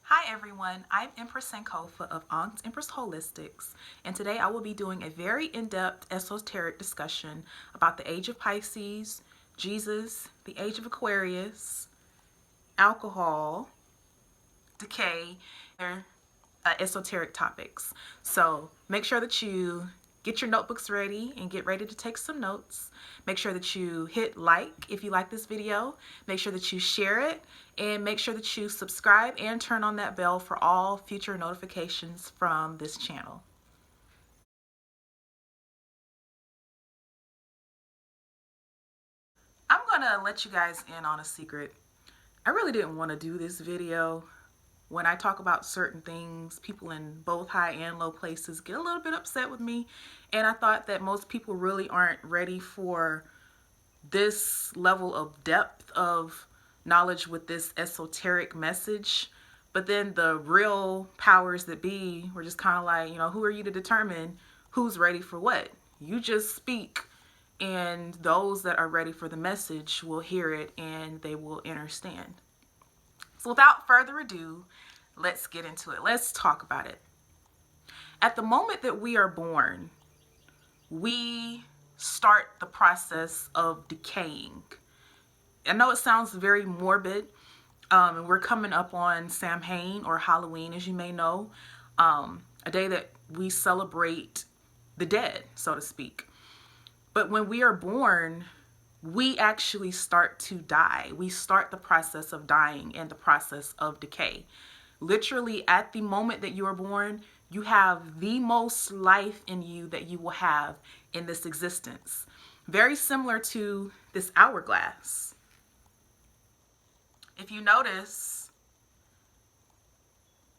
Hi everyone, I'm Empress Sankofa of Aunt Empress Holistics, and today I will be doing a very in-depth esoteric discussion about the Age of Pisces, Jesus, the Age of Aquarius, alcohol, decay, and esoteric topics. So make sure that you get your notebooks ready and get ready to take some notes. Make sure that you hit like if you like this video. Make sure that you share it and make sure that you subscribe and turn on that bell for all future notifications from this channel. I'm gonna let you guys in on a secret. I really didn't want to do this video. When I talk about certain things, people in both high and low places get a little bit upset with me. And I thought that most people really aren't ready for this level of depth of knowledge with this esoteric message. But then the real powers that be were just kind of like, who are you to determine who's ready for what? You just speak, and those that are ready for the message will hear it and they will understand. So without further ado, let's get into it. Let's talk about it. At the moment that we are born, we start the process of decaying. I know it sounds very morbid, and we're coming up on Samhain, or Halloween, as you may know, a day that we celebrate the dead, so to speak. But when we are born, we actually start to die. We start the process of dying and the process of decay. Literally, at the moment that you are born, you have the most life in you that you will have in this existence. Very similar to this hourglass. If you notice,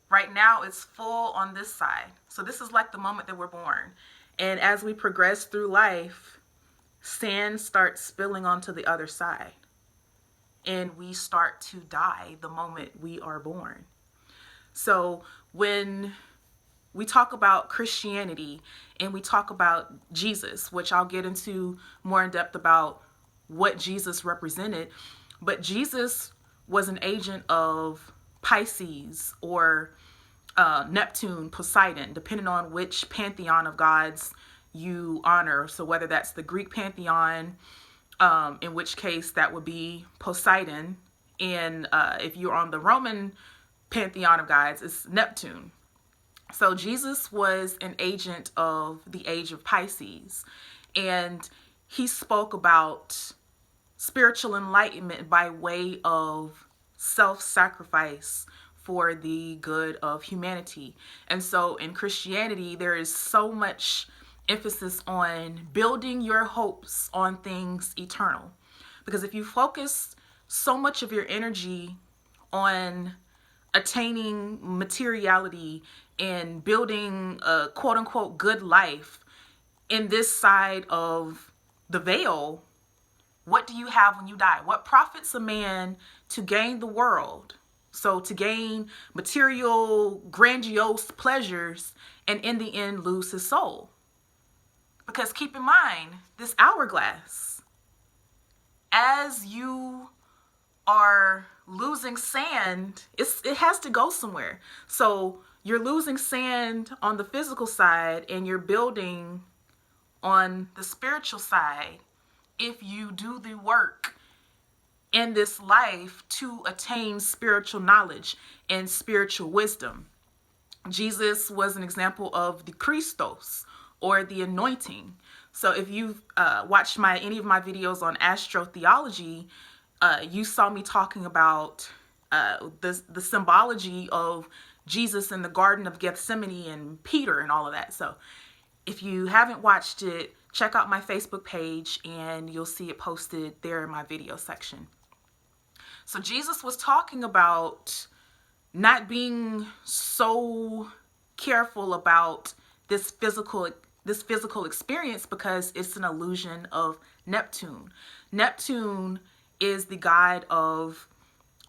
right now it's full on this side. So this is like the moment that we're born. And as we progress through life, sand starts spilling onto the other side, and we start to die the moment we are born. So when we talk about Christianity and we talk about Jesus, which I'll get into more in depth about what Jesus represented, but Jesus was an agent of Pisces or Neptune, Poseidon, depending on which pantheon of gods you honor. So whether that's the Greek pantheon, in which case that would be Poseidon, and if you're on the Roman pantheon of gods, it's Neptune. So Jesus was an agent of the Age of Pisces, and he spoke about spiritual enlightenment by way of self-sacrifice for the good of humanity. And so in Christianity, there is so much emphasis on building your hopes on things eternal. Because if you focus so much of your energy on attaining materiality and building a quote unquote good life in this side of the veil, what do you have when you die? What profits a man to gain the world? So to gain material, grandiose pleasures, and in the end lose his soul. Because keep in mind, this hourglass, as you are losing sand, it has to go somewhere. So you're losing sand on the physical side and you're building on the spiritual side if you do the work in this life to attain spiritual knowledge and spiritual wisdom. Jesus was an example of the Christos, or the anointing. So if you've watched any of my videos on astrotheology, you saw me talking about the symbology of Jesus in the Garden of Gethsemane and Peter and all of that. So if you haven't watched it, check out my Facebook page and you'll see it posted there in my video section. So Jesus was talking about not being so careful about this physical experience because it's an illusion of Neptune. Neptune is the god of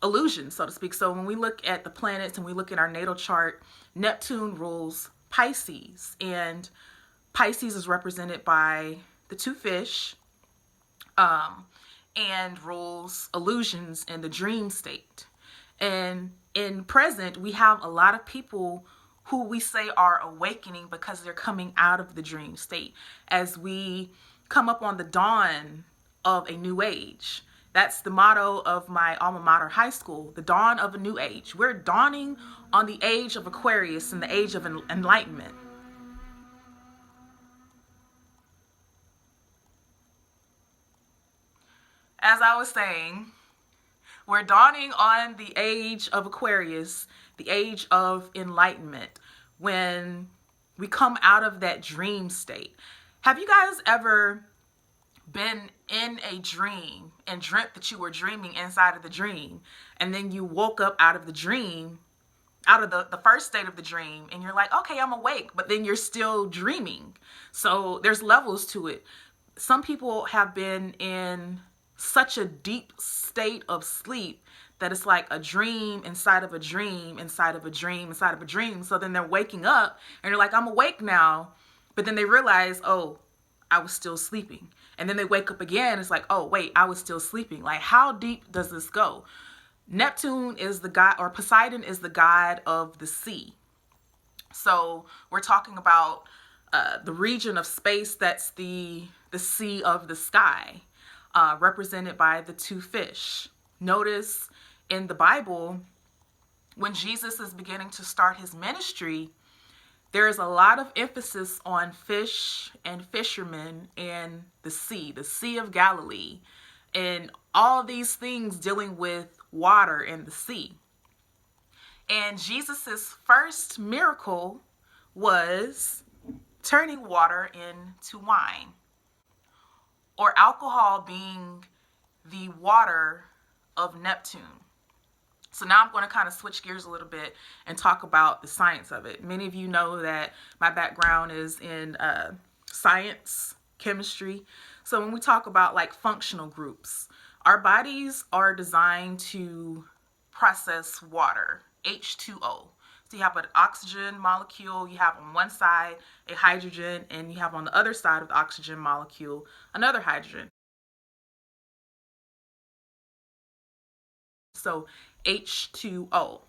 illusion, so to speak. So when we look at the planets and we look at our natal chart, Neptune rules Pisces, and Pisces is represented by the two fish, and rules illusions in the dream state. And in present, we have a lot of people who we say are awakening because they're coming out of the dream state as we come up on the dawn of a new age. That's the motto of my alma mater high school, the dawn of a new age. We're dawning on the age of Aquarius and the age of enlightenment. As I was saying, we're dawning on the age of Aquarius, the age of enlightenment, when we come out of that dream state. Have you guys ever been in a dream and dreamt that you were dreaming inside of the dream, and then you woke up out of the dream, out of the first state of the dream, and you're like, okay, I'm awake, but then you're still dreaming? So there's levels to it. Some people have been in such a deep state of sleep that it's like a dream inside of a dream inside of a dream inside of a dream. So then they're waking up and they're like, I'm awake now. But then they realize, oh, I was still sleeping. And then they wake up again. It's like, oh, wait, I was still sleeping. Like, how deep does this go? Neptune is the god, or Poseidon is the god of the sea. So we're talking about the region of space that's the sea of the sky, represented by the two fish. Notice in the Bible, when Jesus is beginning to start his ministry, there is a lot of emphasis on fish and fishermen and the Sea of Galilee, and all these things dealing with water and the sea. And Jesus's first miracle was turning water into wine, or alcohol being the water of Neptune. So now I'm going to kind of switch gears a little bit and talk about the science of it. Many of you know that my background is in science, chemistry. So when we talk about like functional groups, our bodies are designed to process water, H2O. So you have an oxygen molecule, you have on one side a hydrogen, and you have on the other side of the oxygen molecule another hydrogen. So H2O.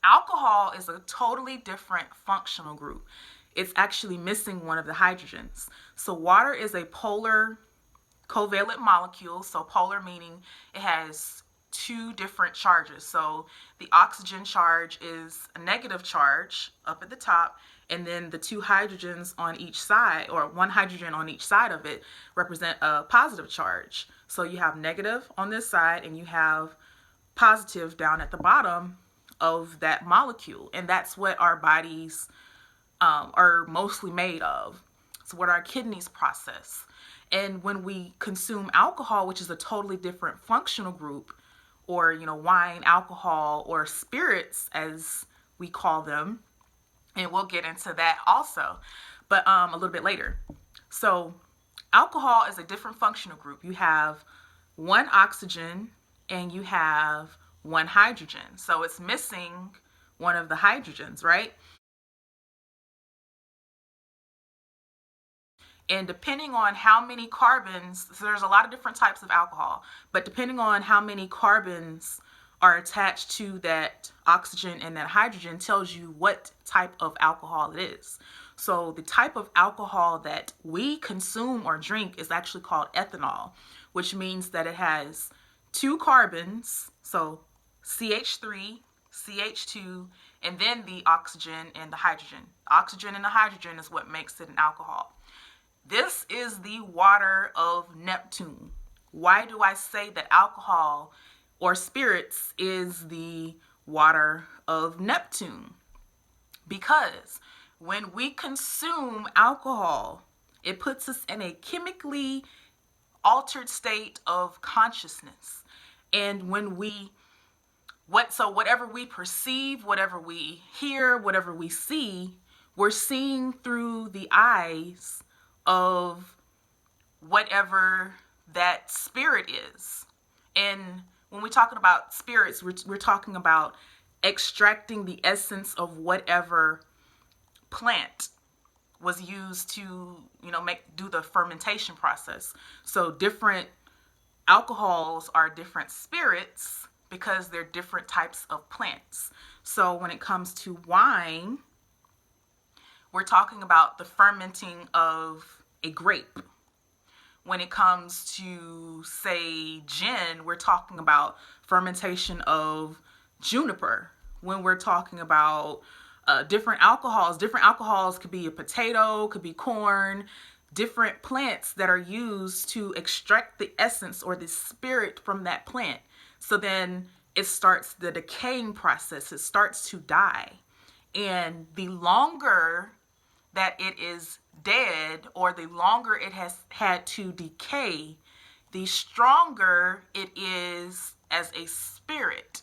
Alcohol is a totally different functional group. It's actually missing one of the hydrogens. So water is a polar covalent molecule. So polar meaning it has two different charges. So the oxygen charge is a negative charge up at the top, and then the two hydrogens on each side, or one hydrogen on each side of it, represent a positive charge. So you have negative on this side and you have positive down at the bottom of that molecule. And that's what our bodies are mostly made of. It's what our kidneys process. And when we consume alcohol, which is a totally different functional group, or, you know, wine, alcohol, or spirits as we call them, and we'll get into that also, but a little bit later. So alcohol is a different functional group. You have one oxygen and you have one hydrogen. So it's missing one of the hydrogens, right? And depending on how many carbons, so there's a lot of different types of alcohol, but depending on how many carbons are attached to that oxygen and that hydrogen tells you what type of alcohol it is. So the type of alcohol that we consume or drink is actually called ethanol, which means that it has two carbons, so CH3, CH2, and then the oxygen and the hydrogen. The oxygen and the hydrogen is what makes it an alcohol. This is the water of Neptune. Why do I say that alcohol or spirits is the water of Neptune? Because when we consume alcohol, it puts us in a chemically altered state of consciousness. And when whatever we perceive, whatever we hear, whatever we see, we're seeing through the eyes of whatever that spirit is. And when we're talking about spirits, we're talking about extracting the essence of whatever plant was used to, do the fermentation process. So different alcohols are different spirits because they're different types of plants. So when it comes to wine, we're talking about the fermenting of a grape. When it comes to, say, gin, we're talking about fermentation of juniper. When we're talking about different alcohols could be a potato, could be corn, different plants that are used to extract the essence or the spirit from that plant. So then it starts the decaying process. It starts to die. And the longer that it is dead, or the longer it has had to decay, the stronger it is as a spirit.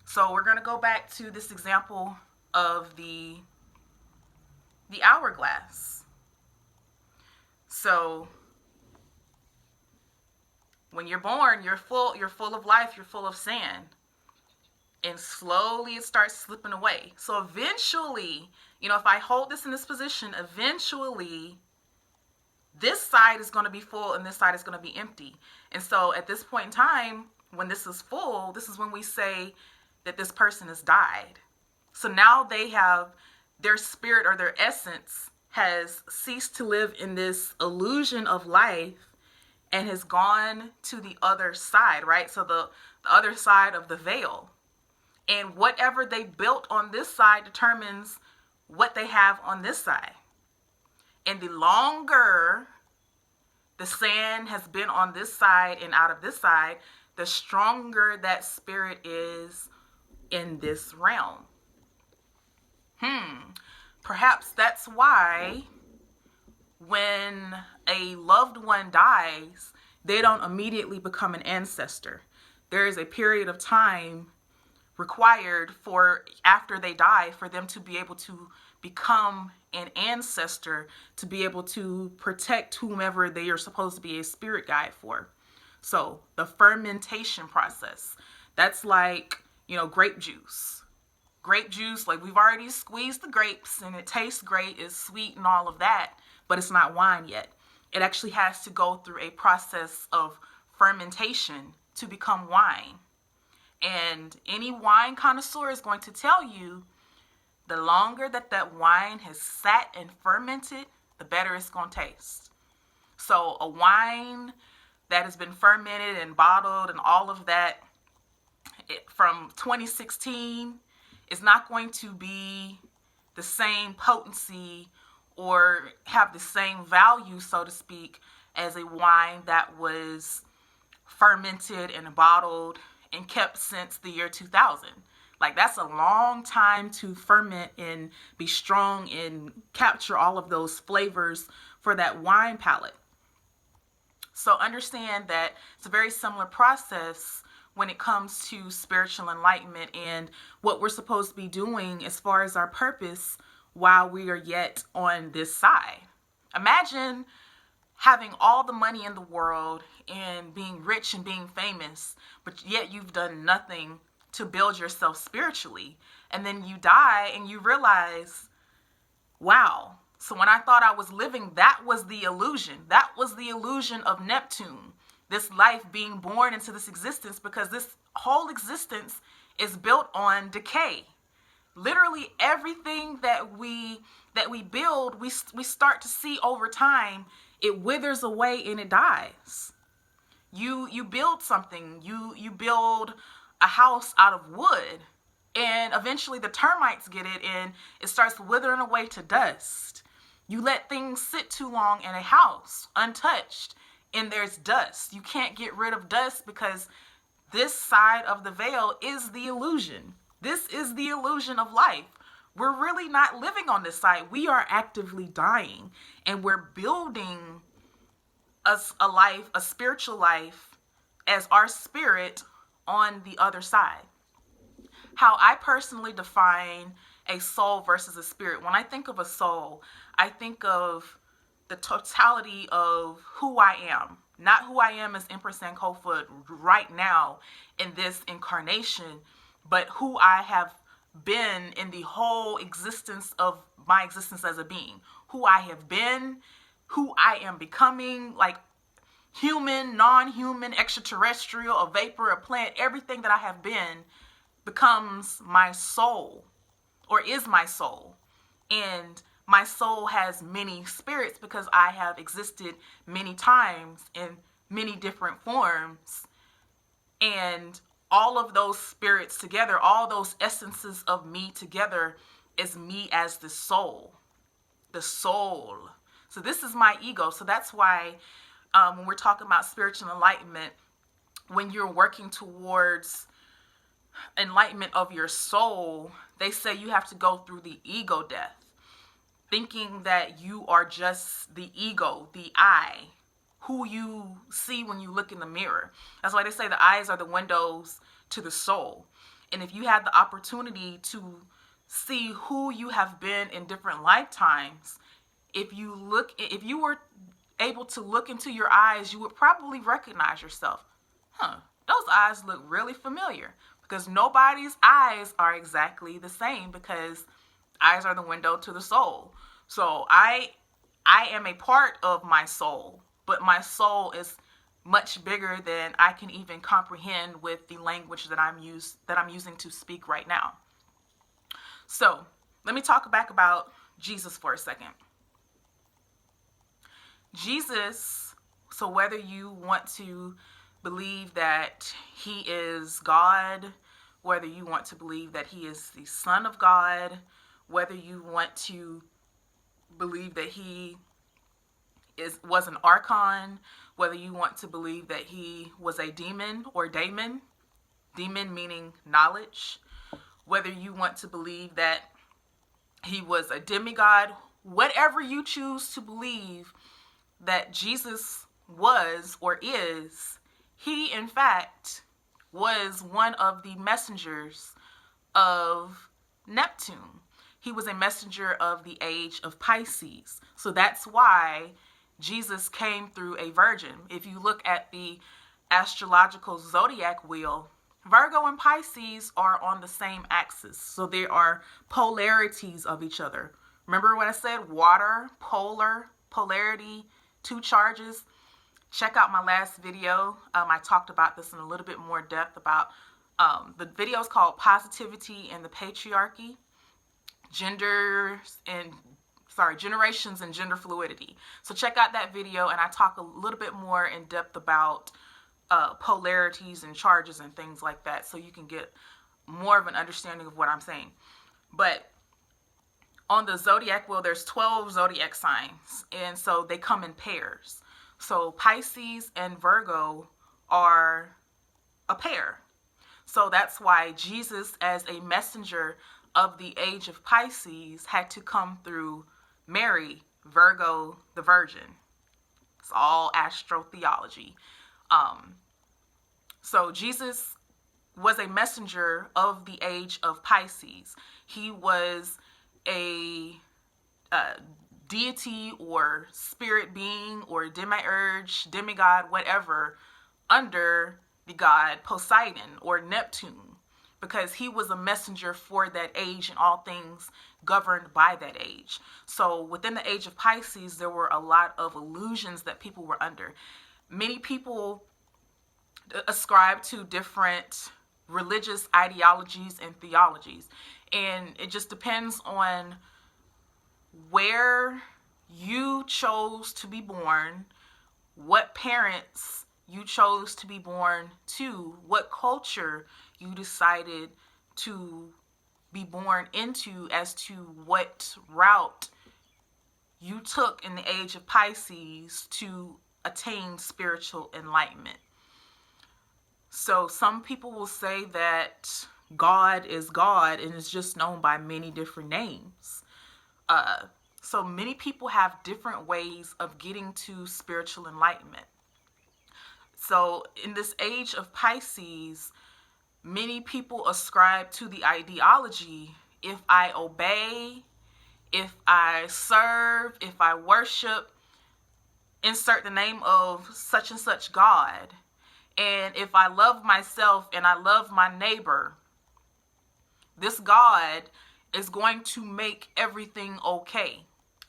So we're going to go back to this example of the hourglass. So when you're born, you're full of life, you're full of sand. And slowly it starts slipping away. So eventually, if I hold this in this position, eventually this side is going to be full and this side is going to be empty. And so at this point in time, when this is full, this is when we say that this person has died. So now they have, their spirit or their essence has ceased to live in this illusion of life and has gone to the other side, right? So the other side of the veil. And whatever they built on this side determines what they have on this side. And the longer the sand has been on this side and out of this side, the stronger that spirit is in this realm. Perhaps that's why when a loved one dies, they don't immediately become an ancestor. There is a period of time required for after they die for them to be able to become an ancestor, to be able to protect whomever they are supposed to be a spirit guide for. So the fermentation process, that's like, grape juice. Grape juice, like we've already squeezed the grapes and it tastes great, it's sweet and all of that, but it's not wine yet. It actually has to go through a process of fermentation to become wine. And any wine connoisseur is going to tell you the longer that wine has sat and fermented, the better it's going to taste. So a wine that has been fermented and bottled and all of that from 2016 is not going to be the same potency or have the same value, so to speak, as a wine that was fermented and bottled and kept since the year 2000. Like, that's a long time to ferment and be strong and capture all of those flavors for that wine palate. So understand that it's a very similar process when it comes to spiritual enlightenment and what we're supposed to be doing as far as our purpose while we are yet on this side. Imagine having all the money in the world and being rich and being famous, but yet you've done nothing to build yourself spiritually. And then you die and you realize, wow, so when I thought I was living, that was the illusion. That was the illusion of Neptune, this life being born into this existence, because this whole existence is built on decay. Literally everything that we build, we start to see over time, it withers away and it dies. You build something, you build a house out of wood, and eventually the termites get it and it starts withering away to dust. You let things sit too long in a house untouched and there's dust. You can't get rid of dust because this side of the veil is the illusion. This is the illusion of life. We're really not living on this side. We are actively dying, and we're building a life, a spiritual life, as our spirit on the other side. How I personally define a soul versus a spirit. When I think of a soul, I think of the totality of who I am. Not who I am as Empress Sankofa right now in this incarnation, but who I have been in the whole existence of my existence as a being. Who I have been, who I am becoming, like human, non-human, extraterrestrial, a vapor, a plant, everything that I have been becomes my soul, or is my soul. And my soul has many spirits because I have existed many times in many different forms. And all of those spirits together, all those essences of me together, is me as the soul. The soul. So this is my ego. So that's why when we're talking about spiritual enlightenment, when you're working towards enlightenment of your soul, they say you have to go through the ego death, thinking that you are just the ego, the I, who you see when you look in the mirror. That's why they say the eyes are the windows to the soul. And if you had the opportunity to see who you have been in different lifetimes, if you were able to look into your eyes, you would probably recognize yourself. Those eyes look really familiar, because nobody's eyes are exactly the same, because eyes are the window to the soul. So I am a part of my soul, but my soul is much bigger than I can even comprehend with the language that I'm using to speak right now. So let me talk back about Jesus for a second. Jesus, so whether you want to believe that he is God, whether you want to believe that he is the Son of God, whether you want to believe that he was an archon, whether you want to believe that he was a demon or daemon meaning knowledge, whether you want to believe that he was a demigod, whatever you choose to believe that Jesus was or is, he in fact was one of the messengers of Neptune. He was a messenger of the age of Pisces. So that's why Jesus came through a virgin. If you look at the astrological zodiac wheel, Virgo and Pisces are on the same axis. So there are polarities of each other. Remember what I said? Water, polarity, two charges. Check out my last video. I talked about this in a little bit more depth about the video is called Positivity and the Patriarchy, Generations and Gender Fluidity. So check out that video, and I talk a little bit more in depth about polarities and charges and things like that, so you can get more of an understanding of what I'm saying. But on the zodiac wheel, there's 12 zodiac signs, and so they come in pairs. So Pisces and Virgo are a pair. So that's why Jesus, as a messenger of the age of Pisces, had to come through Mary, Virgo, the Virgin. It's all astrotheology. So Jesus was a messenger of the age of Pisces. He was a deity or spirit being or demiurge, demigod, whatever, under the god Poseidon or Neptune, because he was a messenger for that age and all things governed by that age. So within the age of Pisces, there were a lot of illusions that people were under. Many people ascribe to different religious ideologies and theologies, and it just depends on where you chose to be born, what parents you chose to be born to, what culture you decided to be born into, as to what route you took in the age of Pisces to attain spiritual enlightenment. So some people will say that God is God and is just known by many different names. So many people have different ways of getting to spiritual enlightenment. So in this age of Pisces, many people ascribe to the ideology, if I obey, if I serve, if I worship, insert the name of such and such God, and if I love myself and I love my neighbor, this God is going to make everything okay.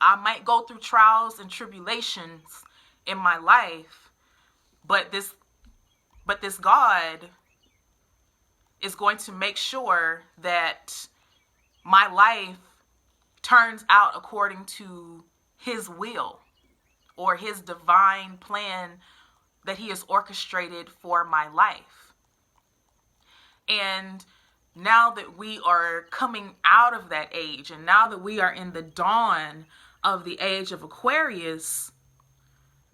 I might go through trials and tribulations in my life, But this God is going to make sure that my life turns out according to his will or his divine plan that he has orchestrated for my life. And now that we are coming out of that age, and now that we are in the dawn of the age of Aquarius,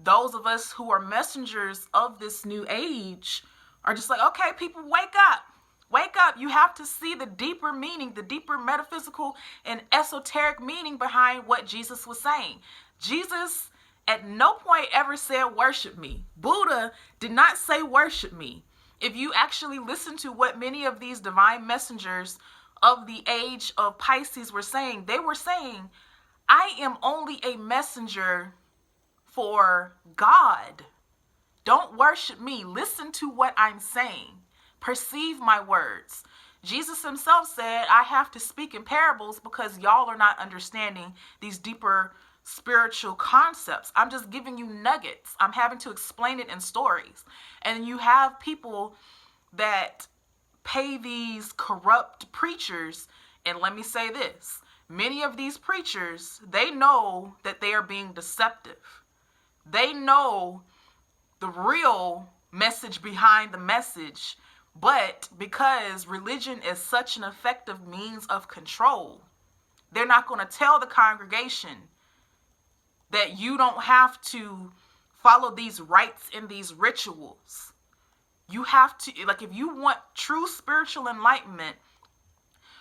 those of us who are messengers of this new age are just like, okay, people, wake up. Wake up. You have to see the deeper meaning, the deeper metaphysical and esoteric meaning behind what Jesus was saying. Jesus at no point ever said, worship me. Buddha did not say, worship me. If you actually listen to what many of these divine messengers of the age of Pisces were saying, they were saying, I am only a messenger for God. Don't worship me. Listen to what I'm saying. Perceive my words. Jesus himself said, I have to speak in parables because y'all are not understanding these deeper spiritual concepts. I'm just giving you nuggets. I'm having to explain it in stories. And you have people that pay these corrupt preachers. And let me say this, many of these preachers, they know that they are being deceptive. They know the real message behind the message. But because religion is such an effective means of control, they're not going to tell the congregation that you don't have to follow these rites and these rituals. You have to, like, if you want true spiritual enlightenment,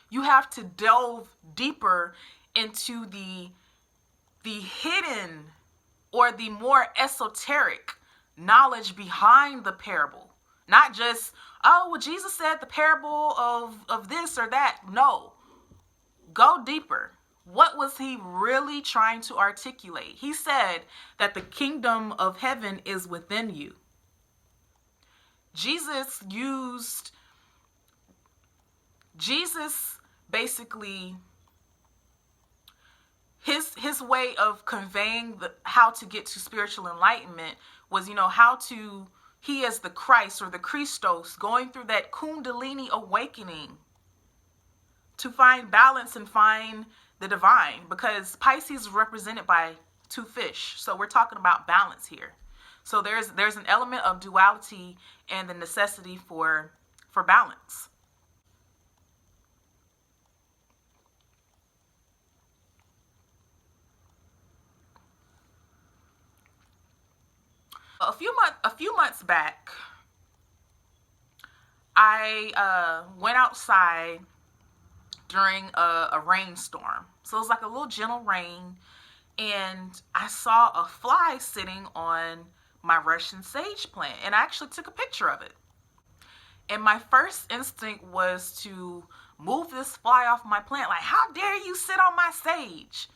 you have to delve deeper into the hidden or the more esoteric knowledge behind the parable. Not just, oh, well, Jesus said the parable of this or that. No. Go deeper. What was he really trying to articulate? He said that the kingdom of heaven is within you. Jesus basically, his way of conveying how to get to spiritual enlightenment was, he as the Christ or the Christos going through that Kundalini awakening to find balance and find the divine, because Pisces is represented by two fish. So we're talking about balance here. So there's an element of duality and the necessity for balance. A few months back, I went outside during a rainstorm. So it was like a little gentle rain, and I saw a fly sitting on my Russian sage plant, and I actually took a picture of it. And my first instinct was to move this fly off my plant. Like, how dare you sit on my sage?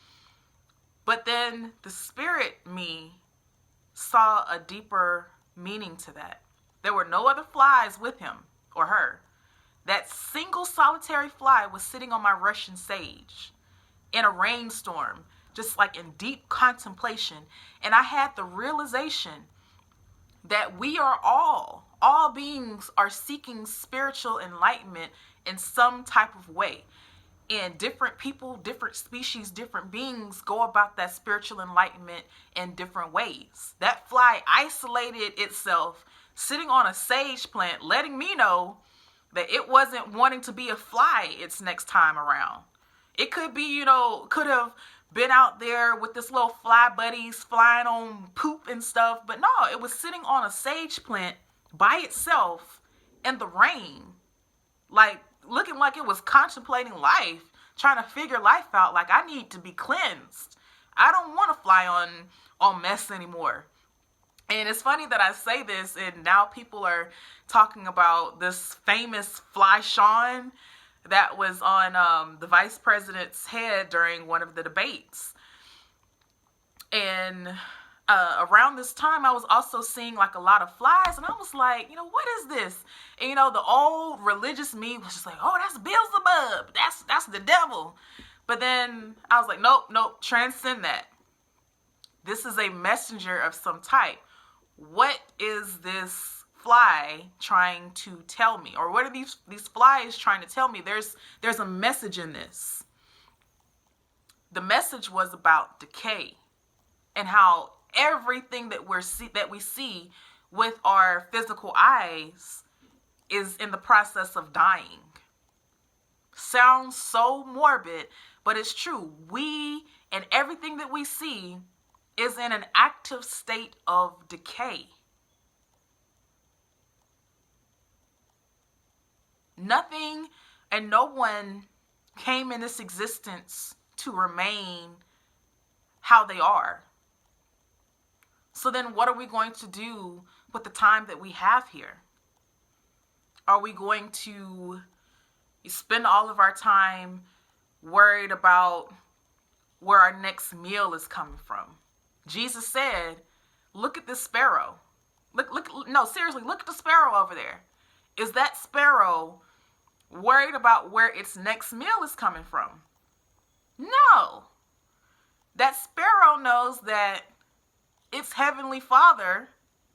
But then the spirit me saw a deeper meaning to that. There were no other flies with him or her. That single solitary fly was sitting on my Russian sage in a rainstorm, just like in deep contemplation. And I had the realization that we are all beings are seeking spiritual enlightenment in some type of way. And different people, different species, different beings go about that spiritual enlightenment in different ways. That fly isolated itself, sitting on a sage plant, letting me know that it wasn't wanting to be a fly its next time around. It could be, could have been out there with this little fly buddies flying on poop and stuff. But no, it was sitting on a sage plant by itself in the rain, like looking like it was contemplating life, trying to figure life out. Like, I need to be cleansed. I don't want to fly on mess anymore. And it's funny that I say this, and now people are talking about this famous fly Sean that was on the vice president's head during one of the debates. And around this time, I was also seeing like a lot of flies, and I was like, what is this? And the old religious me was just like, oh, that's Beelzebub. That's the devil. But then I was like, nope, transcend that. This is a messenger of some type. what is this fly trying to tell me? Or what are these flies trying to tell me? There's a message in this. The message was about decay and how everything that we see with our physical eyes is in the process of dying. Sounds so morbid, but it's true. We and everything that we see is in an active state of decay. Nothing and no one came in this existence to remain how they are. So then what are we going to do with the time that we have here? Are we going to spend all of our time worried about where our next meal is coming from? Jesus said, look at this sparrow. No, seriously, look at the sparrow over there. Is that sparrow worried about where its next meal is coming from? No. That sparrow knows that its Heavenly Father,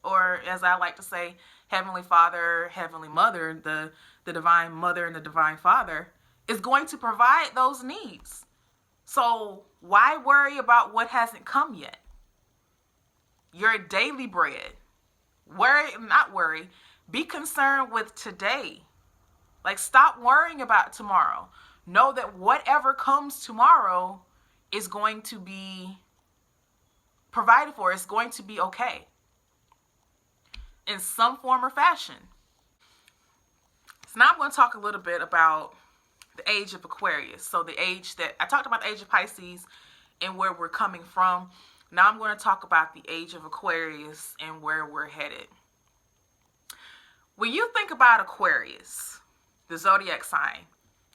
or as I like to say, Heavenly Father, Heavenly Mother, the Divine Mother and the Divine Father, is going to provide those needs. So why worry about what hasn't come yet? Your daily bread. Not worry. Be concerned with today. Like, stop worrying about tomorrow. Know that whatever comes tomorrow is going to be provided for. It's going to be okay in some form or fashion. So now I'm going to talk a little bit about the Age of Aquarius. So the age that I talked about, the Age of Pisces and where we're coming from. Now I'm going to talk about the Age of Aquarius and where we're headed. When you think about Aquarius, the zodiac sign,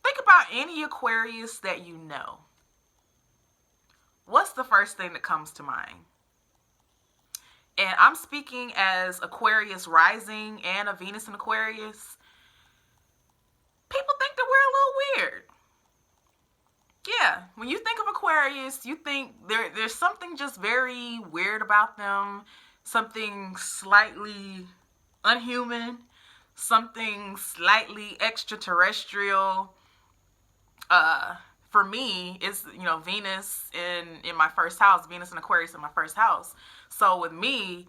think about any Aquarius that you know. What's the first thing that comes to mind? And I'm speaking as Aquarius rising and a Venus in Aquarius. People think that we're a little weird. Yeah, when you think of Aquarius, you think there's something just very weird about them, something slightly unhuman, something slightly extraterrestrial. For me, it's, Venus in my first house, Venus and Aquarius in my first house. So with me,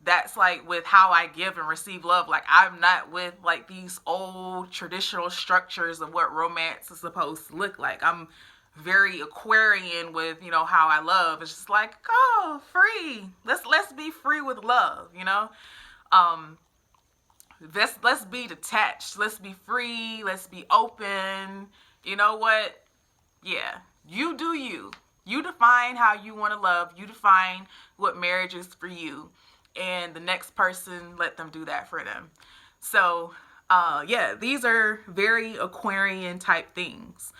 that's like with how I give and receive love. Like, I'm not with like these old traditional structures of what romance is supposed to look like. I'm very Aquarian with, how I love. It's just like, oh, free. Let's be free with love, Let's be detached. Let's be free. Let's be open. You know what? Yeah, you do you. You define how you want to love. You define what marriage is for you. And the next person, let them do that for them. So, these are very Aquarian type things.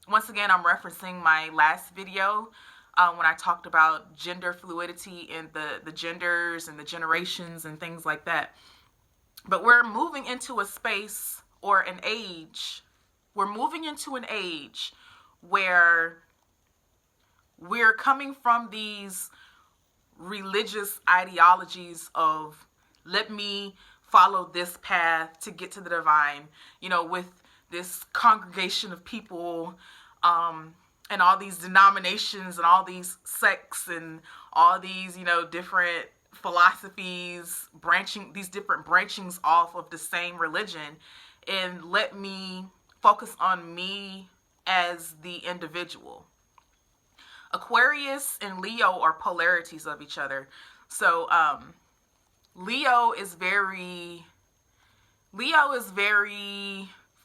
Once again, I'm referencing my last video when I talked about gender fluidity and the genders and the generations and things like that. But we're moving into a space or an age. We're moving into an age where we're coming from these religious ideologies of, let me follow this path to get to the divine, with this congregation of people, and all these denominations and all these sects and all these, different philosophies, these different branchings off of the same religion, and let me focus on me as the individual. Aquarius and Leo are polarities of each other. So Leo is very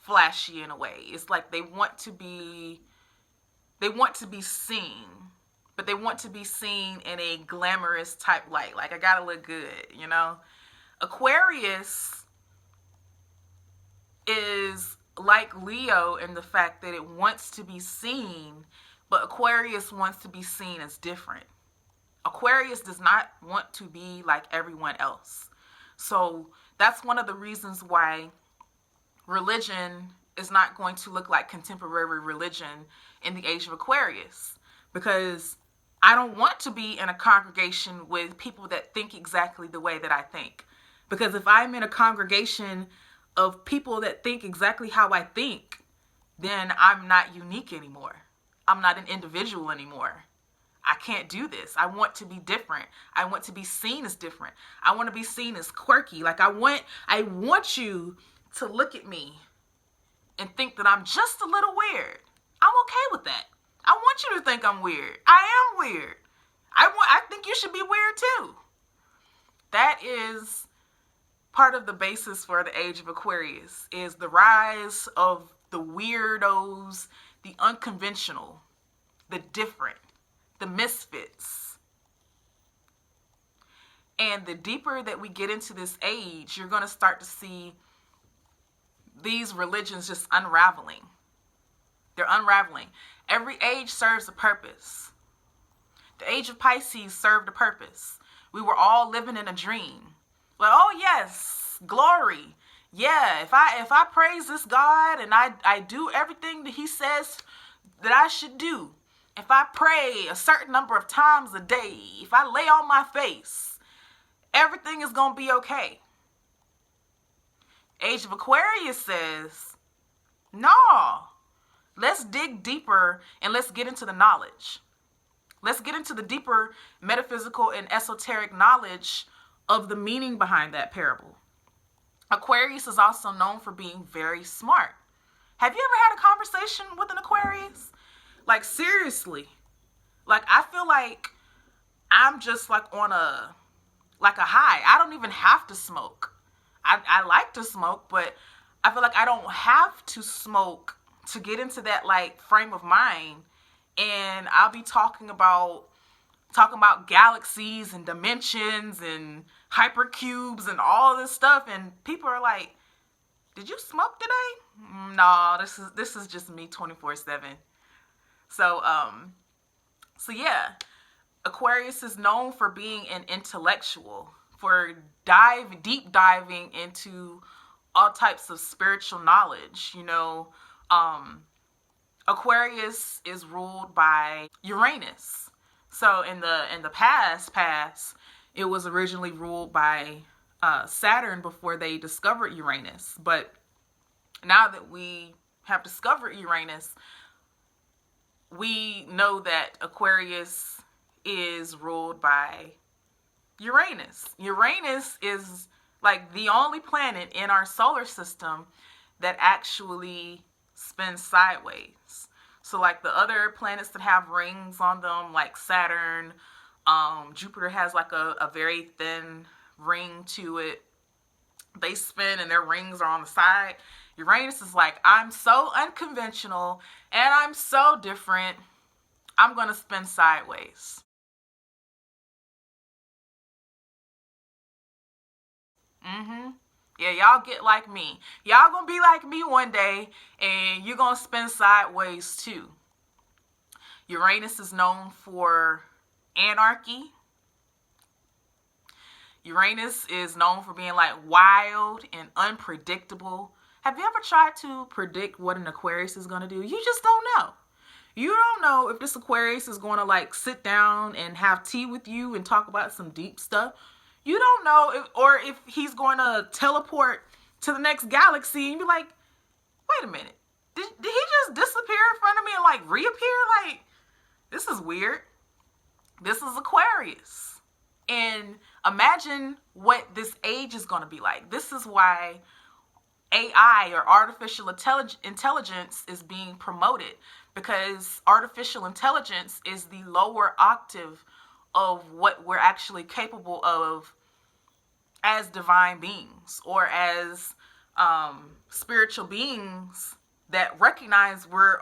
flashy in a way. It's like they want to be seen, but they want to be seen in a glamorous type light. Like, I gotta look good, Aquarius is like Leo in the fact that it wants to be seen, but Aquarius wants to be seen as different. Aquarius does not want to be like everyone else. So that's one of the reasons why religion is not going to look like contemporary religion in the Age of Aquarius. Because I don't want to be in a congregation with people that think exactly the way that I think. Because if I'm in a congregation of people that think exactly how I think, then I'm not unique anymore. I'm not an individual anymore. I can't do this. I want to be different. I want to be seen as different. I want to be seen as quirky. Like I want you to look at me and think that I'm just a little weird. I'm okay with that. I want you to think I'm weird. I am weird. I think you should be weird too. That is part of the basis for the Age of Aquarius, is the rise of the weirdos, the unconventional, the different, the misfits. And the deeper that we get into this age, you're going to start to see these religions just unraveling. They're unraveling. Every age serves a purpose. The Age of Pisces served a purpose. We were all living in a dream. Like, oh yes, glory. Yeah, if I praise this God and I do everything that he says that I should do, if I pray a certain number of times a day, if I lay on my face, everything is going to be okay. Age of Aquarius says, no, let's dig deeper and let's get into the knowledge. Let's get into the deeper metaphysical and esoteric knowledge of the meaning behind that parable. Aquarius is also known for being very smart. Have you ever had a conversation with an Aquarius? Like, seriously. Like, I feel like I'm just like on a high. I don't even have to smoke. I like to smoke, but I feel like I don't have to smoke to get into that like frame of mind. And I'll be talking about galaxies and dimensions and hypercubes and all this stuff, and people are like, did you smoke today? No, this is just me 24/7. So yeah, Aquarius is known for being an intellectual, for deep diving into all types of spiritual knowledge. Aquarius is ruled by Uranus. So in the past, it was originally ruled by Saturn before they discovered Uranus. But now that we have discovered Uranus, we know that Aquarius is ruled by Uranus. Uranus is like the only planet in our solar system that actually spins sideways. So like the other planets that have rings on them, like Saturn, Jupiter has like a very thin ring to it. They spin and their rings are on the side. Uranus is like, I'm so unconventional and I'm so different. I'm going to spin sideways. Yeah, y'all get like me. Y'all gonna be like me one day, and you're gonna spin sideways too. Uranus is known for anarchy. Uranus is known for being like wild and unpredictable. Have you ever tried to predict what an Aquarius is gonna do? You just don't know. You don't know if this Aquarius is gonna like sit down and have tea with you and talk about some deep stuff. You don't know if he's going to teleport to the next galaxy and be like, wait a minute, did he just disappear in front of me and like reappear? Like, this is weird. This is Aquarius. And imagine what this age is going to be like. This is why AI, or artificial intelligence, is being promoted, because artificial intelligence is the lower octave of what we're actually capable of as divine beings, or as spiritual beings that recognize we're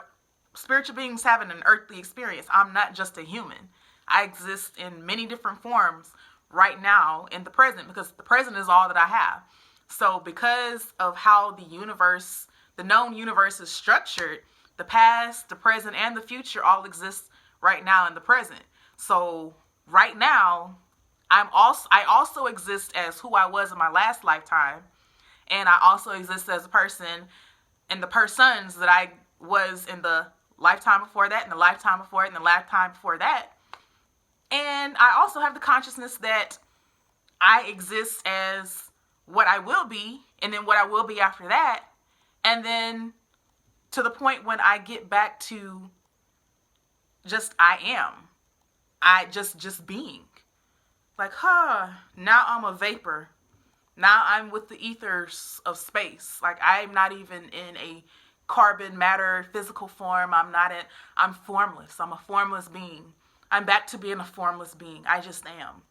spiritual beings having an earthly experience. I'm not just a human. I exist in many different forms right now in the present, because the present is all that I have. So because of how the known universe is structured, the past, the present, and the future all exist right now in the present. So right now, I also exist as who I was in my last lifetime, and I also exist as a person and the persons that I was in the lifetime before that, and the lifetime before it, and the lifetime before that. And I also have the consciousness that I exist as what I will be, and then what I will be after that. And then to the point when I get back to just I am. I just being. Like, now I'm a vapor. Now I'm with the ethers of space. Like, I'm not even in a carbon matter physical form. I'm formless. I'm a formless being. I'm back to being a formless being. I just am.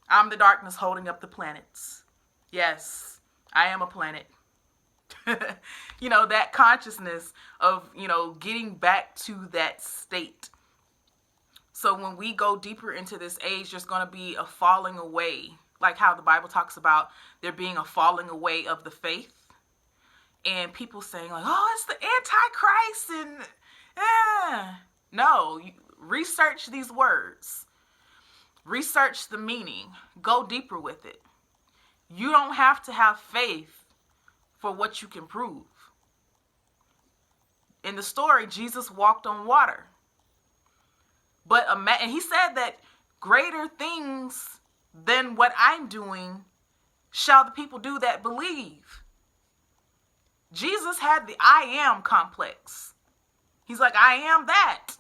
I'm the darkness holding up the planets. Yes, I am a planet. That consciousness of, getting back to that state. So when we go deeper into this age, there's going to be a falling away, like how the Bible talks about there being a falling away of the faith. And people saying like, oh, it's the Antichrist. And no, research these words. Research the meaning. Go deeper with it. You don't have to have faith for what you can prove. In the story, Jesus walked on water. And he said that greater things than what I'm doing shall the people do that believe. Jesus had the I am complex. He's like, I am that.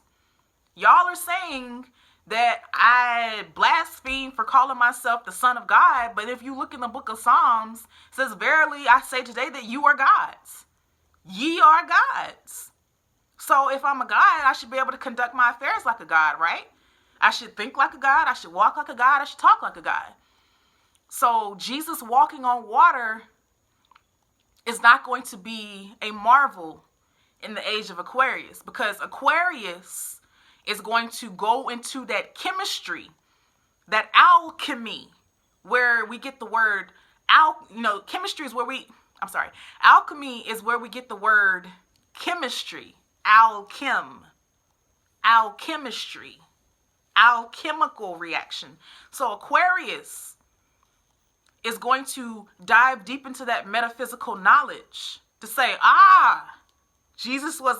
Y'all are saying that I blaspheme for calling myself the Son of God. But if you look in the book of Psalms, it says, verily, I say today that you are gods. Ye are gods. So if I'm a God, I should be able to conduct my affairs like a God, right? I should think like a God. I should walk like a God. I should talk like a God. So Jesus walking on water is not going to be a marvel in the age of Aquarius, because Aquarius is going to go into that chemistry, that alchemy, where we get the word chemistry is where alchemy is where we get the word chemistry, alchemistry, alchemical reaction. So Aquarius is going to dive deep into that metaphysical knowledge to say, Jesus was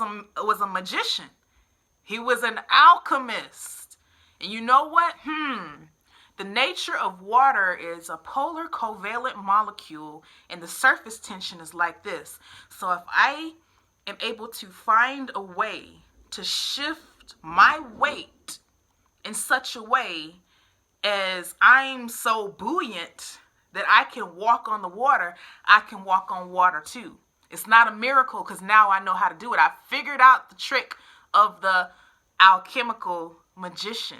a magician. He was an alchemist. And you know what? The nature of water is a polar covalent molecule, and the surface tension is like this. So if I am able to find a way to shift my weight in such a way as I'm so buoyant that I can walk on the water, I can walk on water too. It's not a miracle because now I know how to do it. I figured out the trick of the alchemical magician.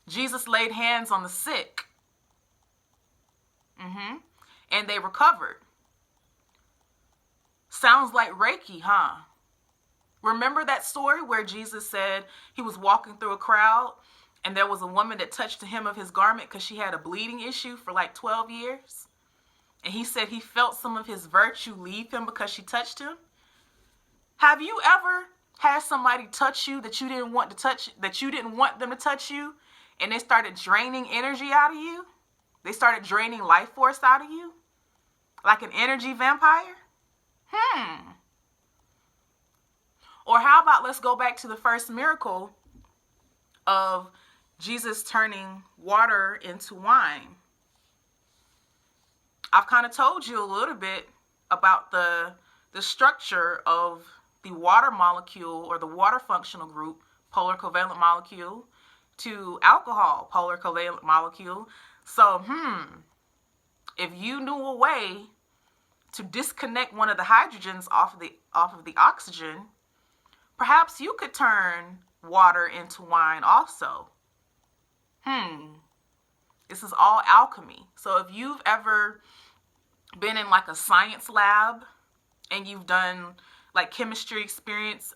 Jesus laid hands on the sick. And they recovered. Sounds like Reiki, huh? Remember that story where Jesus said he was walking through a crowd and there was a woman that touched the hem of his garment because she had a bleeding issue for like 12 years? And he said he felt some of his virtue leave him because she touched him. Have you ever had somebody touch you that you didn't want them to touch you, and they started draining energy out of you? They started draining life force out of you? Like an energy vampire? Or how about let's go back to the first miracle of Jesus turning water into wine. I've kind of told you a little bit about the structure of the water molecule or the water functional group, polar covalent molecule, to alcohol, polar covalent molecule. So, if you knew a way to disconnect one of the hydrogens off of the oxygen, perhaps you could turn water into wine also. This is all alchemy. So if you've ever been in like a science lab and you've done like chemistry experiments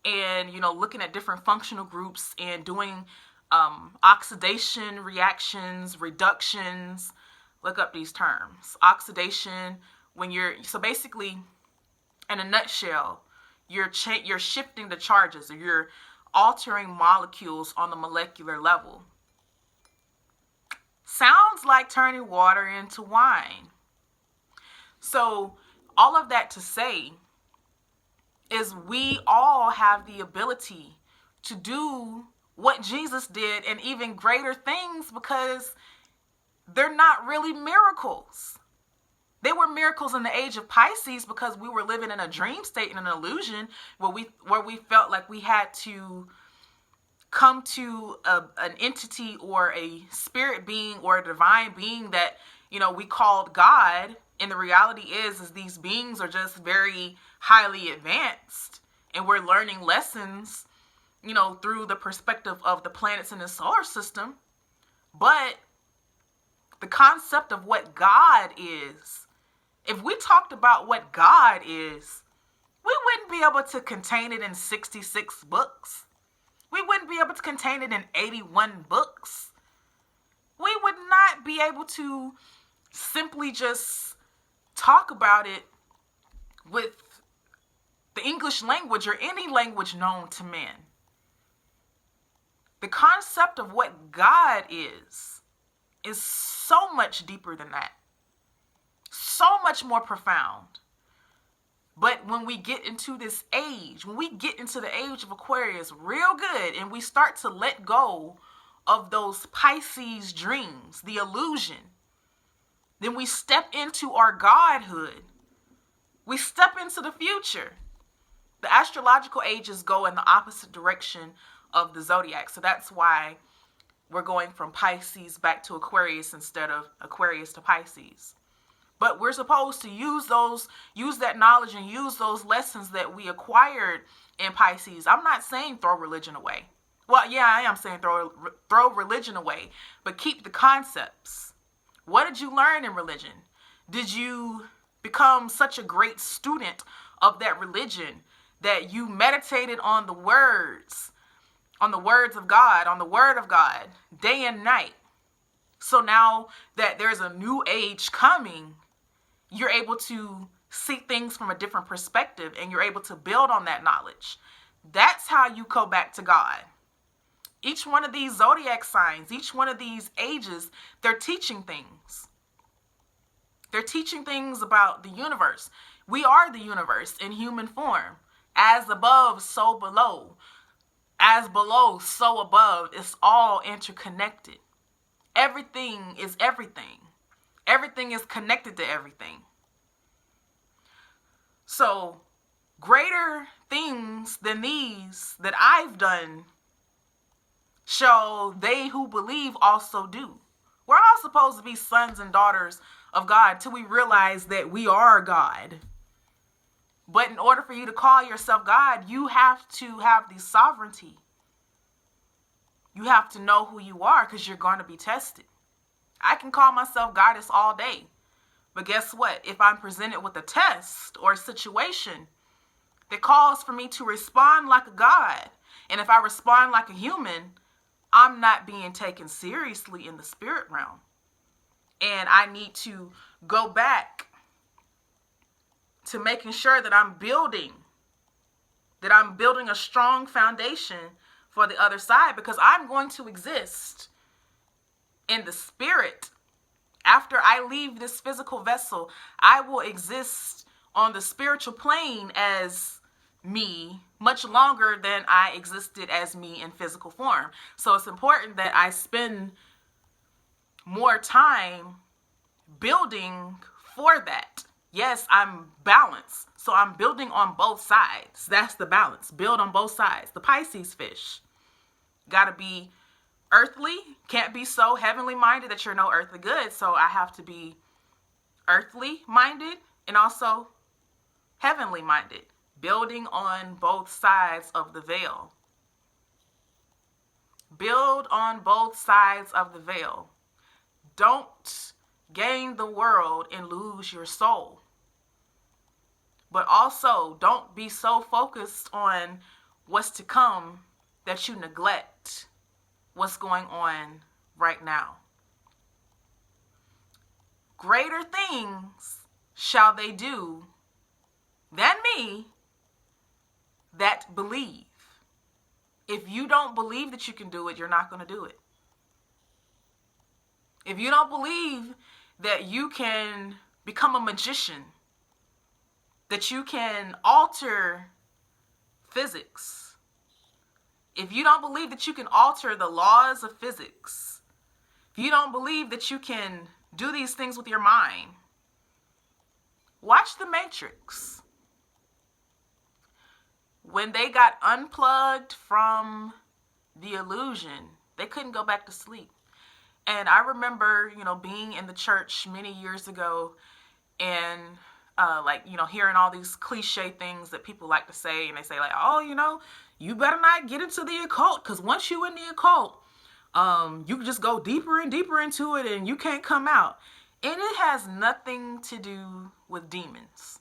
and, looking at different functional groups and doing oxidation reactions, reductions, look up these terms. Oxidation, so basically, in a nutshell, you're shifting the charges, or you're altering molecules on the molecular level. Sounds like turning water into wine. So all of that to say is we all have the ability to do what Jesus did and even greater things, because they're not really miracles. They were miracles in the age of Pisces because we were living in a dream state and an illusion where we felt like we had to come to an entity or a spirit being or a divine being that, we called God. And the reality is these beings are just very highly advanced, and we're learning lessons, through the perspective of the planets in the solar system. But the concept of what God is, if we talked about what God is, we wouldn't be able to contain it in 66 books. We wouldn't be able to contain it in 81 books. We would not be able to simply just talk about it with the English language or any language known to man. The concept of what God is so much deeper than that. So much more profound. But when we get into this age, when we get into the age of Aquarius real good, and we start to let go of those Pisces dreams, the illusion, then we step into our godhood. We step into the future. The astrological ages go in the opposite direction of the zodiac. So that's why we're going from Pisces back to Aquarius instead of Aquarius to Pisces. But we're supposed to use that knowledge and use those lessons that we acquired in Pisces. I'm not saying throw religion away. Well, yeah, I am saying throw religion away, but keep the concepts. What did you learn in religion? Did you become such a great student of that religion that you meditated on the words of God, on the word of God, day and night? So now that there's a new age coming, you're able to see things from a different perspective, and you're able to build on that knowledge. That's how you go back to God. Each one of these zodiac signs, each one of these ages, they're teaching things. They're teaching things about the universe. We are the universe in human form. As above, so below. As below, so above. It's all interconnected. Everything is everything. Everything is connected to everything. So, greater things than these that I've done shall they who believe also do. We're all supposed to be sons and daughters of God till we realize that we are God. But in order for you to call yourself God, you have to have the sovereignty. You have to know who you are, because you're going to be tested. I can call myself goddess all day. But guess what? If I'm presented with a test or a situation that calls for me to respond like a god, and if I respond like a human, I'm not being taken seriously in the spirit realm. And I need to go back to making sure that I'm building a strong foundation for the other side, because I'm going to exist in the spirit. After I leave this physical vessel, I will exist on the spiritual plane as me much longer than I existed as me in physical form. So it's important that I spend more time building for that. Yes, I'm balanced. So I'm building on both sides. That's the balance. Build on both sides. The Pisces fish. Gotta be earthly. Can't be so heavenly minded that you're no earthly good. So I have to be earthly minded and also heavenly minded. Building on both sides of the veil. Build on both sides of the veil. Don't gain the world and lose your soul. But also, don't be so focused on what's to come that you neglect what's going on right now. Greater things shall they do than me that believe. If you don't believe that you can do it, you're not going to do it. If you don't believe that you can become a magician, that you can alter physics, If you don't believe that you can alter the laws of physics, if you don't believe that you can do these things with your mind, watch The Matrix. When they got unplugged from the illusion, they couldn't go back to sleep. And I remember, being in the church many years ago and hearing all these cliche things that people like to say. And they say like, oh, you better not get into the occult, because once you in the occult, you can just go deeper and deeper into it and you can't come out. And it has nothing to do with demons.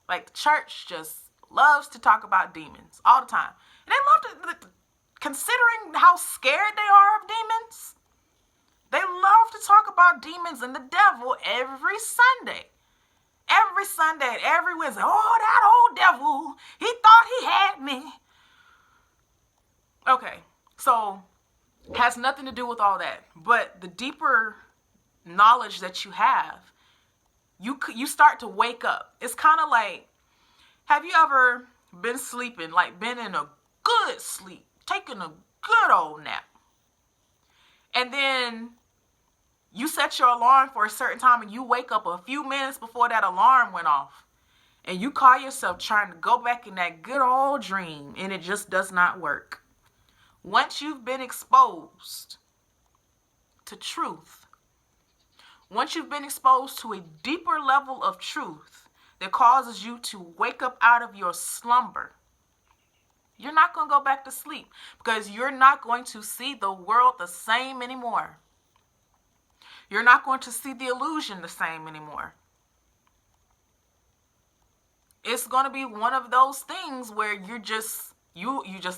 Like, the church just loves to talk about demons all the time. And they love to, considering how scared they are of demons, they love to talk about demons and the devil every Sunday. Every Sunday, every Wednesday. Oh, that old devil, he thought he had me. Okay, so it has nothing to do with all that. But the deeper knowledge that you have, you start to wake up. It's kind of like, have you ever been sleeping, like been in a good sleep, taking a good old nap, and then you set your alarm for a certain time and you wake up a few minutes before that alarm went off, and you call yourself trying to go back in that good old dream, and it just does not work. Once you've been exposed to truth, once you've been exposed to a deeper level of truth that causes you to wake up out of your slumber, you're not going to go back to sleep, because you're not going to see the world the same anymore. You're not going to see the illusion the same anymore. It's going to be one of those things where you just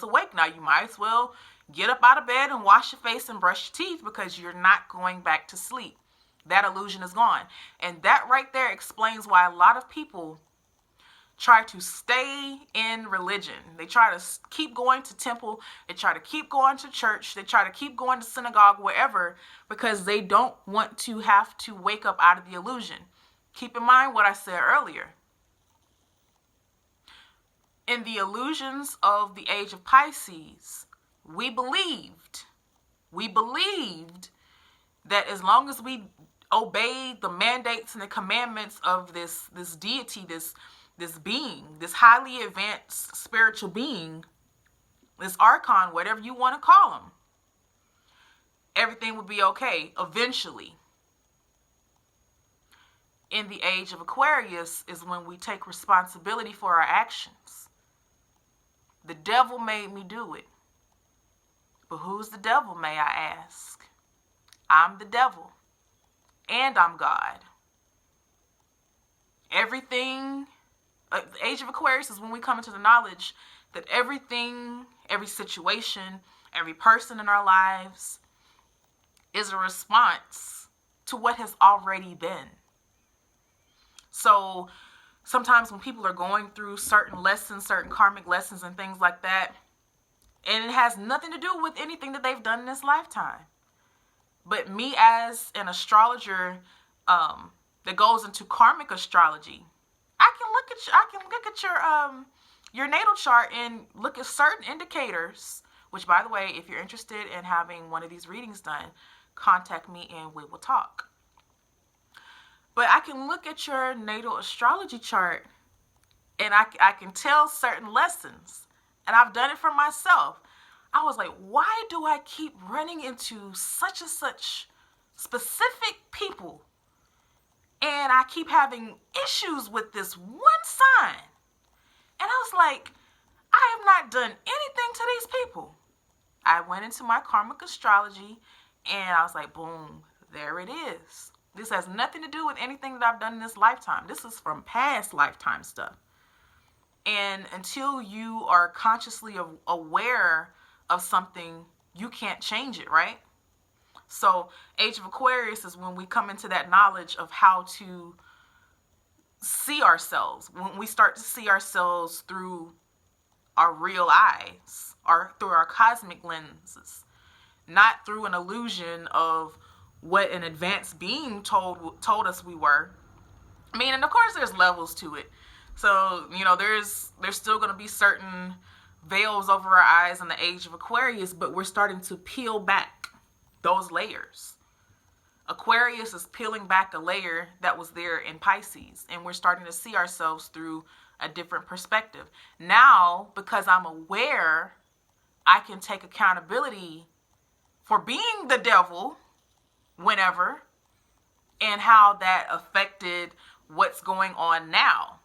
awake now. You might as well get up out of bed and wash your face and brush your teeth, because you're not going back to sleep. That illusion is gone. And that right there explains why a lot of people try to stay in religion. They try to keep going to temple. They try to keep going to church. They try to keep going to synagogue, wherever, because they don't want to have to wake up out of the illusion. Keep in mind what I said earlier. In the illusions of the Age of Pisces, we believed that as long as we obeyed the mandates and the commandments of this deity, this being, this highly advanced spiritual being, this archon, whatever you want to call him, everything would be okay eventually. In the Age of Aquarius is when we take responsibility for our actions. The devil made me do it. But who's the devil, may I ask? I'm the devil. And I'm God. Everything, the Age of Aquarius is when we come into the knowledge that everything, every situation, every person in our lives is a response to what has already been. So sometimes when people are going through certain lessons, certain karmic lessons and things like that, and it has nothing to do with anything that they've done in this lifetime. But me as an astrologer that goes into karmic astrology, I can look at your natal chart and look at certain indicators, which, by the way, if you're interested in having one of these readings done, contact me and we will talk. But I can look at your natal astrology chart and I can tell certain lessons. And I've done it for myself. I was like, why do I keep running into such and such specific people? And I keep having issues with this one sign. And I was like, I have not done anything to these people. I went into my karmic astrology and I was like, boom, there it is. This has nothing to do with anything that I've done in this lifetime. This is from past lifetime stuff. And until you are consciously aware of something, you can't change it, right? So Age of Aquarius is when we come into that knowledge of how to see ourselves. When we start to see ourselves through our real eyes, or through our cosmic lenses, not through an illusion of what an advanced being told us we were. I mean, and of course there's levels to it. So, there's still going to be certain veils over our eyes in the Age of Aquarius, but we're starting to peel back those layers. Aquarius is peeling back a layer that was there in Pisces, and we're starting to see ourselves through a different perspective. Now, because I'm aware, I can take accountability for being the devil whenever, and how that affected what's going on now.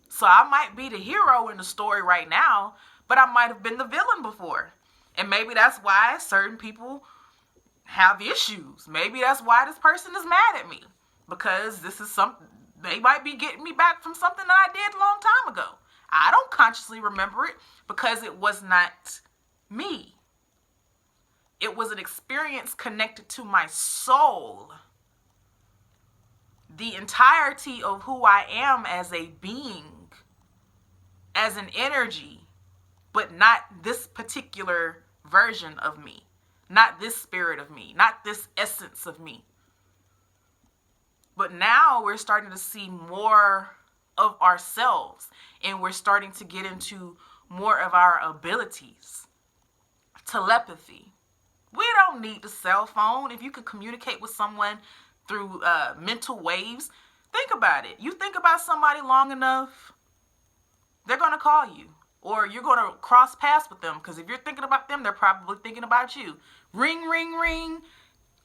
So I might be the hero in the story right now, but I might have been the villain before. And maybe that's why certain people have issues. Maybe that's why this person is mad at me, because this is something, they might be getting me back from something that I did a long time ago. I don't consciously remember it because it was not me. It was an experience connected to my soul. The entirety of who I am as a being, as an energy, but not this particular version of me, not this spirit of me, not this essence of me. But now we're starting to see more of ourselves, and we're starting to get into more of our abilities. Telepathy. We don't need the cell phone. If you could communicate with someone through mental waves, think about it. You think about somebody long enough, they're going to call you, or you're going to cross paths with them, because if you're thinking about them, they're probably thinking about you. Ring, ring, ring.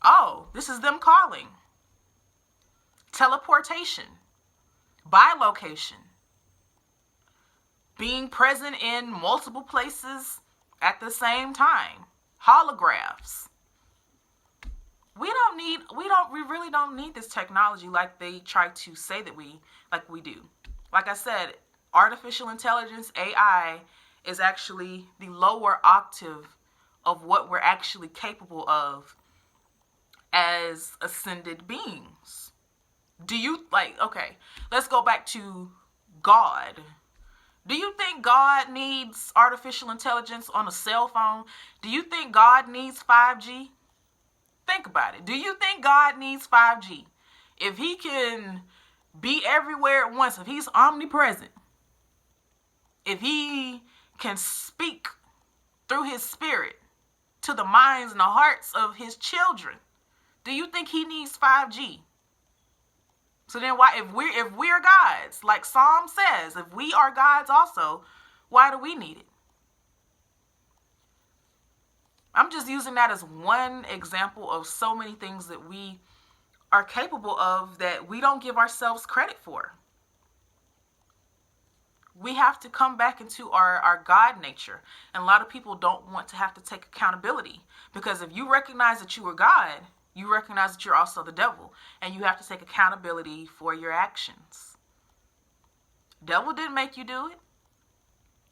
Oh, this is them calling. Teleportation. Bilocation. Being present in multiple places at the same time. Holographs. We really don't need this technology like they try to say that we do. Like I said, artificial intelligence, AI, is actually the lower octave of what we're actually capable of as ascended beings. Okay, let's go back to God. Do you think God needs artificial intelligence on a cell phone? Do you think God needs 5G? Think about it. Do you think God needs 5G? If he can be everywhere at once, if he's omnipresent, if he can speak through his spirit to the minds and the hearts of his children, do you think he needs 5G? So then why, if we're gods, like Psalm says, if we are gods also, why do we need it? I'm just using that as one example of so many things that we are capable of that we don't give ourselves credit for. We have to come back into our God nature. And a lot of people don't want to have to take accountability, because if you recognize that you are God, you recognize that you're also the devil, and you have to take accountability for your actions. Devil didn't make you do it.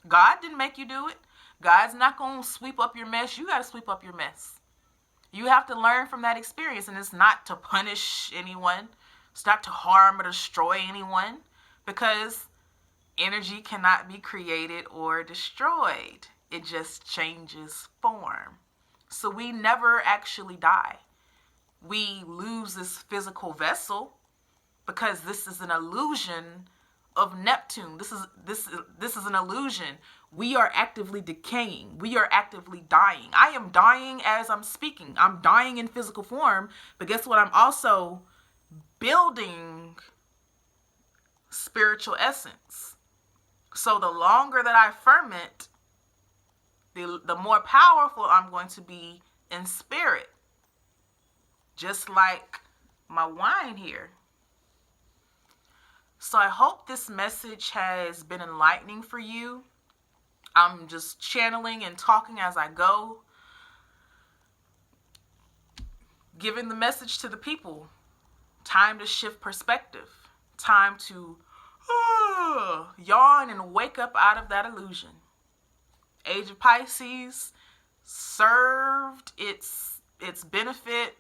God didn't make you do it. God's not going to sweep up your mess. You got to sweep up your mess. You have to learn from that experience, and it's not to punish anyone. It's not to harm or destroy anyone, because energy cannot be created or destroyed. It just changes form. So we never actually die. We lose this physical vessel because this is an illusion of Neptune. This is an illusion. We are actively decaying. We are actively dying. I am dying as I'm speaking. I'm dying in physical form, but guess what? I'm also building spiritual essence. So the longer that I ferment, the more powerful I'm going to be in spirit. Just like my wine here. So I hope this message has been enlightening for you. I'm just channeling and talking as I go, giving the message to the people. Time to shift perspective. Time to yawn and wake up out of that illusion. Age of Pisces served its benefit.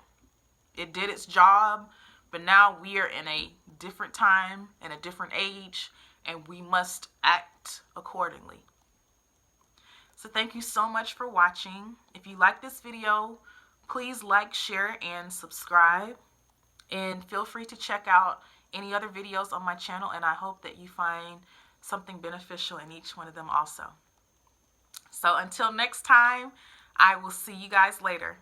It did its job, but now we are in a different time and a different age, and we must act accordingly. So thank you so much for watching. If you like this video, please like, share, and subscribe. And feel free to check out any other videos on my channel, and I hope that you find something beneficial in each one of them also. So until next time, I will see you guys later.